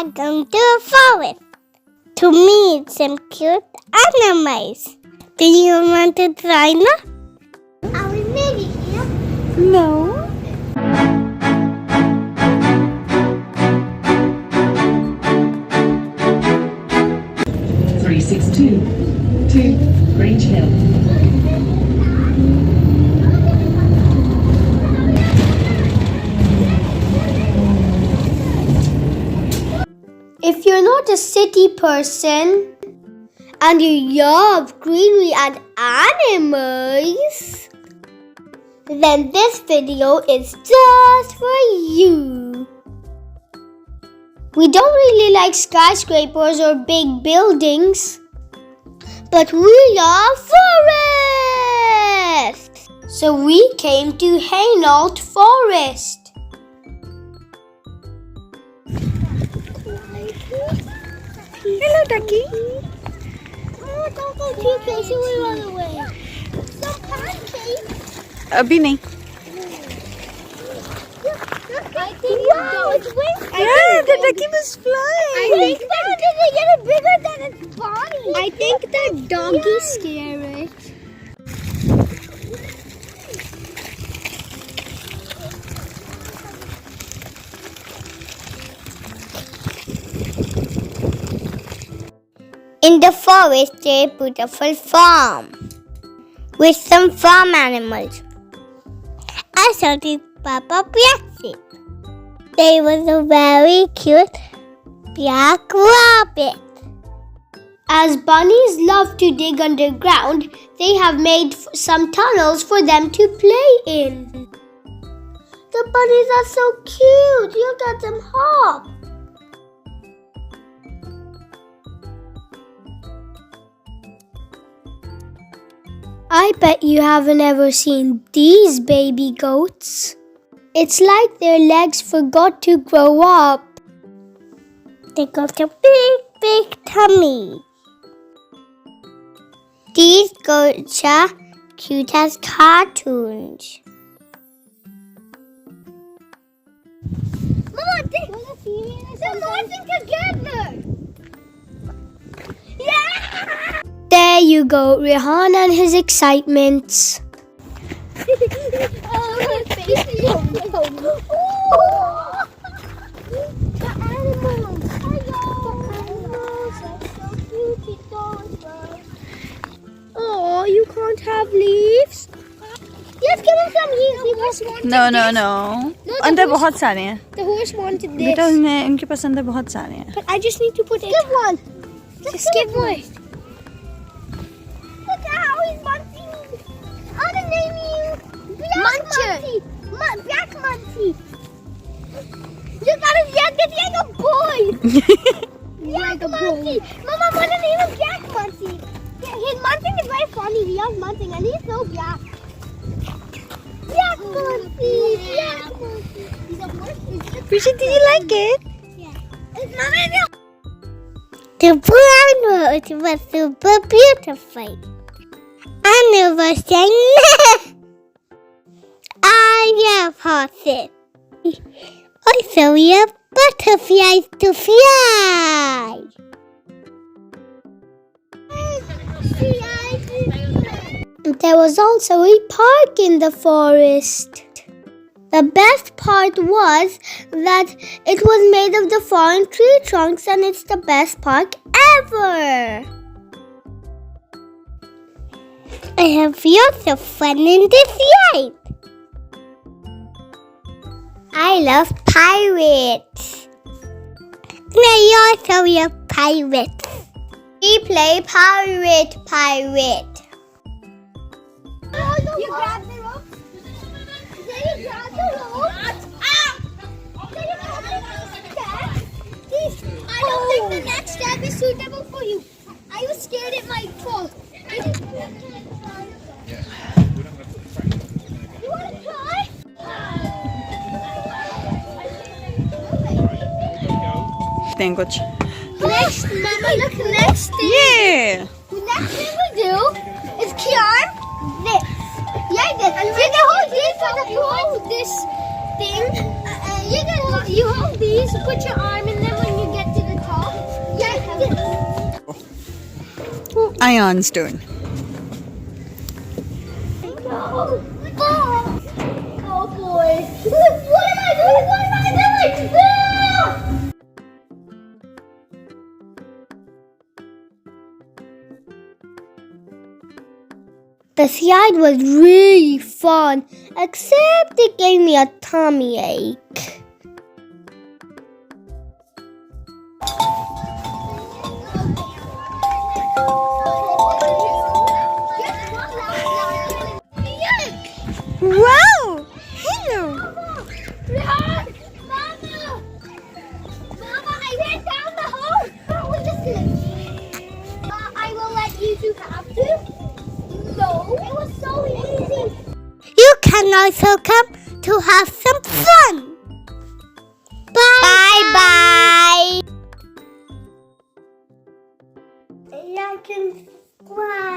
are going to the forest to meet some cute animals. Do you want to try now? Are we maybe here? No. to Grange Hill. If you're not a city person and you love greenery and animals, then this video is just for you. We don't really like skyscrapers or big buildings, but we love forests. So we came to Hainault Forest. Hello, ducky. Oh, don't go too crazy, we run away. Some pancakes. अभी नहीं. I think it's wings. Yeah, the ducky was flying. I think that they get bigger than its body. I think the donkey scared it. In the forest, there is a beautiful farm with some farm animals. I saw this Papa Piazzi. There was a very cute black rabbit. As bunnies love to dig underground, they have made some tunnels for them to play in. The bunnies are so cute. Look at them hop. I bet you haven't ever seen these baby goats. It's like their legs forgot to grow up. They got a big, big tummy. These goats are cute as cartoons. Mama, they're morphing together. Yeah! There you go, Rehan and his excitements. Oh, you can't have leaves. Let's give him some leaves. The horse wanted No. this. अंदर बहुत सारे हैं. The horse wanted this. बेटा उनके पास अंदर बहुत सारे हैं. But I just need to put it. Skip one. Just skip one. Look at how he's munching. I want to name you Black Munchie. Black Munchie. Look at his head. It's like a boy. Black Munchie. Mama, I want to name him Black Munchie. His munching is very funny. He loves munching and he's so black. Black Munchie. Black Munchie. Prisha, did you like it? Yeah. It's Mama. The brown horse was super beautiful. And it was saying, I love horses. Also, we have butterflies to fly. There was also a park in the forest. The best part was that it was made of the fallen tree trunks and it's the best park ever. I have lots of fun in this ride. I love pirates. And I also love pirates. We play pirate. You grab the rope. Then you grab the rope. Then you grab the step. I don't think the next step is suitable for you. I was scared it might fall. You want to try? Think कुछ. Next, Mama, look, next thing. Yeah. The next thing we do is climb this. Like this. And you can hold these to hold this thing. You hold these, put your arm in them when you get to Ion's turn. No. Oh boy. What am I doing? What am I doing? No! The slide was really fun, except it gave me a tummy ache. Wow! Hello! Mama! Mama, I went down the hole! I will let you two have to. No, it was so easy. You can also come to have some fun. Bye bye. I can fly.